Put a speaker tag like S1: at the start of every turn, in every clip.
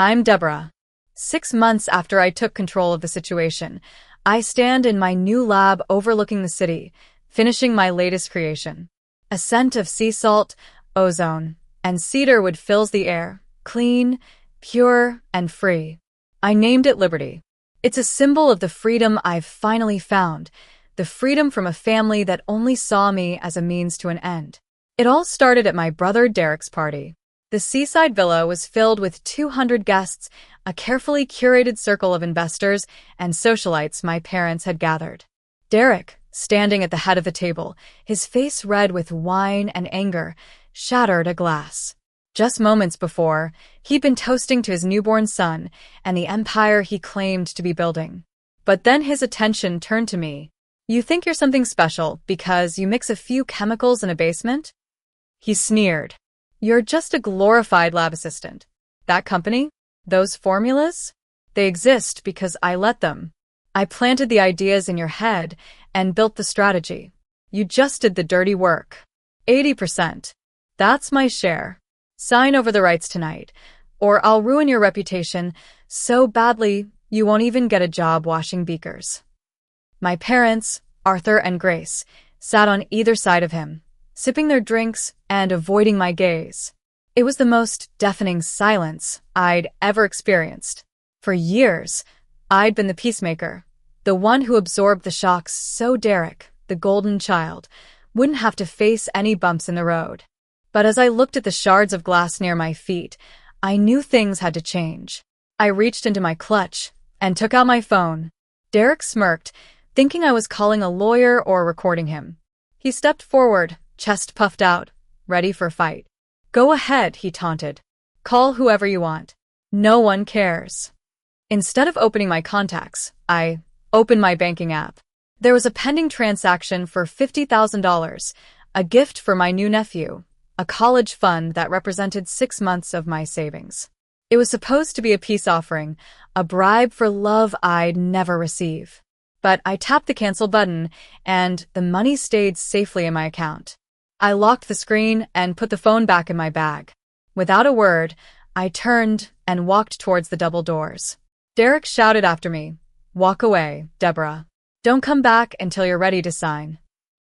S1: I'm Deborah. 6 months after I took control of the situation, I stand in my new lab overlooking the city, finishing my latest creation. A scent of sea salt, ozone, and cedarwood fills the air, clean, pure, and free. I named it Liberty. It's a symbol of the freedom I've finally found, the freedom from a family that only saw me as a means to an end. It all started at my brother Derek's party. The seaside villa was filled with 200 guests, a carefully curated circle of investors and socialites my parents had gathered. Derek, standing at the head of the table, his face red with wine and anger, shattered a glass. Just moments before, he'd been toasting to his newborn son and the empire he claimed to be building. But then his attention turned to me. "You think you're something special because you mix a few chemicals in a basement?" He sneered. "You're just a glorified lab assistant. That company? Those formulas? They exist because I let them. I planted the ideas in your head and built the strategy. You just did the dirty work. 80%. That's my share. Sign over the rights tonight, or I'll ruin your reputation so badly you won't even get a job washing beakers." My parents, Arthur and Grace, sat on either side of him, sipping their drinks and avoiding my gaze. It was the most deafening silence I'd ever experienced. For years, I'd been the peacemaker, the one who absorbed the shocks so Derek, the golden child, wouldn't have to face any bumps in the road. But as I looked at the shards of glass near my feet, I knew things had to change. I reached into my clutch and took out my phone. Derek smirked, thinking I was calling a lawyer or recording him. He stepped forward, chest puffed out, ready for a fight. "Go ahead," he taunted. "Call whoever you want. No one cares." Instead of opening my contacts, I opened my banking app. There was a pending transaction for $50,000, a gift for my new nephew, a college fund that represented 6 months of my savings. It was supposed to be a peace offering, a bribe for love I'd never receive. But I tapped the cancel button, and the money stayed safely in my account. I locked the screen and put the phone back in my bag. Without a word, I turned and walked towards the double doors. Derek shouted after me, "Walk away, Deborah. Don't come back until you're ready to sign."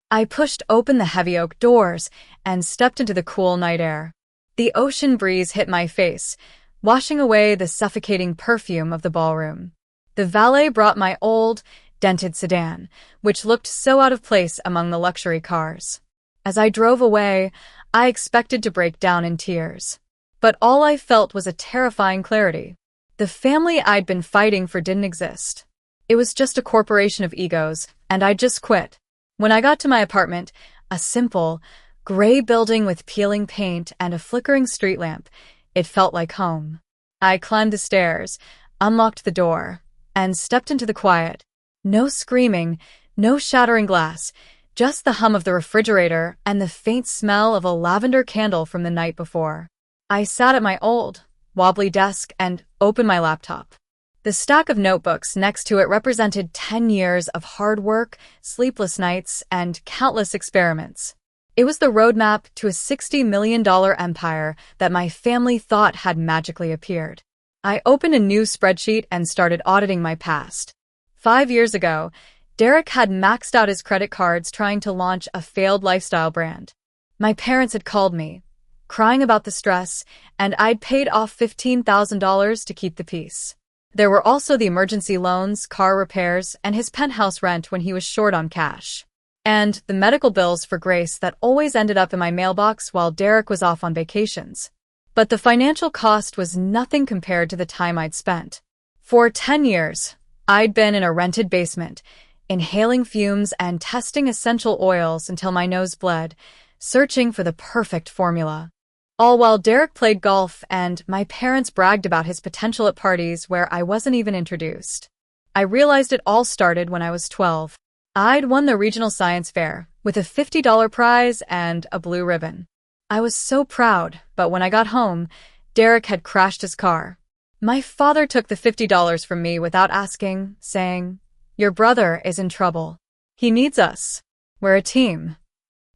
S1: I pushed open the heavy oak doors and stepped into the cool night air. The ocean breeze hit my face, washing away the suffocating perfume of the ballroom. The valet brought my old, dented sedan, which looked so out of place among the luxury cars. As I drove away, I expected to break down in tears. But all I felt was a terrifying clarity. The family I'd been fighting for didn't exist. It was just a corporation of egos, and I'd just quit. When I got to my apartment, a simple, gray building with peeling paint and a flickering street lamp, it felt like home. I climbed the stairs, unlocked the door, and stepped into the quiet. No screaming, no shattering glass, just the hum of the refrigerator and the faint smell of a lavender candle from the night before. I sat at my old, wobbly desk and opened my laptop. The stack of notebooks next to it represented 10 years of hard work, sleepless nights, and countless experiments. It was the roadmap to a $60 million empire that my family thought had magically appeared. I opened a new spreadsheet and started auditing my past. 5 years ago, Derek had maxed out his credit cards trying to launch a failed lifestyle brand. My parents had called me, crying about the stress, and I'd paid off $15,000 to keep the peace. There were also the emergency loans, car repairs, and his penthouse rent when he was short on cash. And the medical bills for Grace that always ended up in my mailbox while Derek was off on vacations. But the financial cost was nothing compared to the time I'd spent. For 10 years, I'd been in a rented basement, inhaling fumes and testing essential oils until my nose bled, searching for the perfect formula. All while Derek played golf and my parents bragged about his potential at parties where I wasn't even introduced. I realized it all started when I was 12. I'd won the regional science fair with a $50 prize and a blue ribbon. I was so proud, but when I got home, Derek had crashed his car. My father took the $50 from me without asking, saying, "Your brother is in trouble. He needs us. We're a team."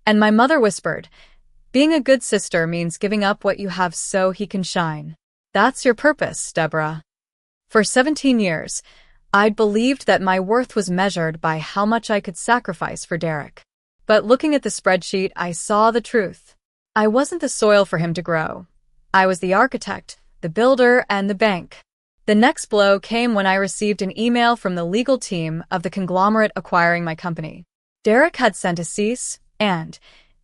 S1: And my mother whispered, "Being a good sister means giving up what you have so he can shine." That's your purpose, Deborah. For 17 years, I'd believed that my worth was measured by how much I could sacrifice for Derek. But looking at the spreadsheet, I saw the truth. I wasn't the soil for him to grow. I was the architect, the builder, and the bank. The next blow came when I received an email from the legal team of the conglomerate acquiring my company. Derek had sent a cease and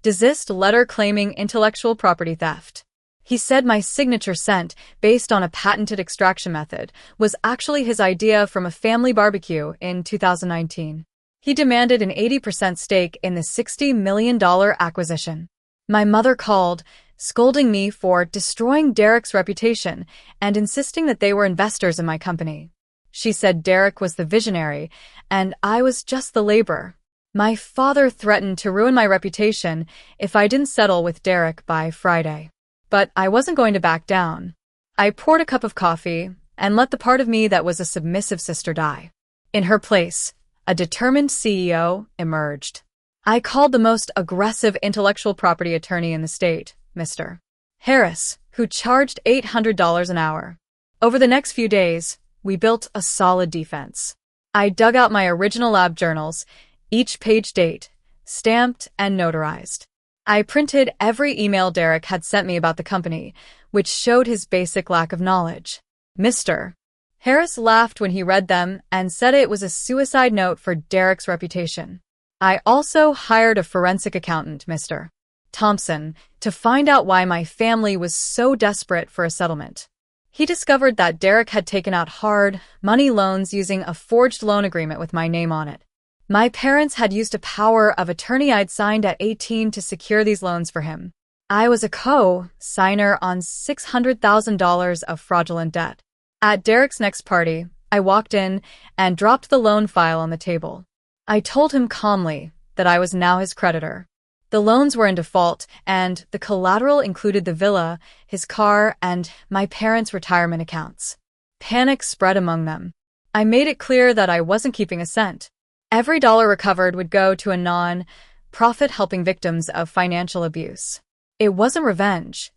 S1: desist letter claiming intellectual property theft. He said my signature sent, based on a patented extraction method, was actually his idea from a family barbecue in 2019. He demanded an 80% stake in the $60 million acquisition. My mother called, scolding me for destroying Derek's reputation and insisting that they were investors in my company. She said Derek was the visionary, and I was just the laborer. My father threatened to ruin my reputation if I didn't settle with Derek by Friday. But I wasn't going to back down. I poured a cup of coffee and let the part of me that was a submissive sister die. In her place, a determined CEO emerged. I called the most aggressive intellectual property attorney in the state, Mr. Harris, who charged $800 an hour. Over the next few days, we built a solid defense. I dug out my original lab journals, each page date, stamped and notarized. I printed every email Derek had sent me about the company, which showed his basic lack of knowledge. Mr. Harris laughed when he read them and said it was a suicide note for Derek's reputation. I also hired a forensic accountant, Mr. Thompson, to find out why my family was so desperate for a settlement. He discovered that Derek had taken out hard money loans using a forged loan agreement with my name on it. My parents had used a power of attorney I'd signed at 18 to secure these loans for him. I was a co-signer on $600,000 of fraudulent debt. At Derek's next party, I walked in and dropped the loan file on the table. I told him calmly that I was now his creditor. The loans were in default, and the collateral included the villa, his car, and my parents' retirement accounts. Panic spread among them. I made it clear that I wasn't keeping a cent. Every dollar recovered would go to a non-profit helping victims of financial abuse. It wasn't revenge.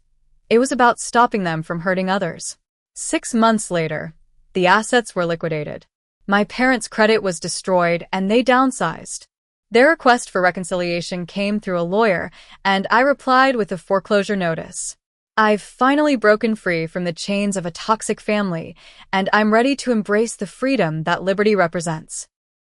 S1: It was about stopping them from hurting others. 6 months later, the assets were liquidated. My parents' credit was destroyed and they downsized. Their request for reconciliation came through a lawyer, and I replied with a foreclosure notice. I've finally broken free from the chains of a toxic family, and I'm ready to embrace the freedom that liberty represents.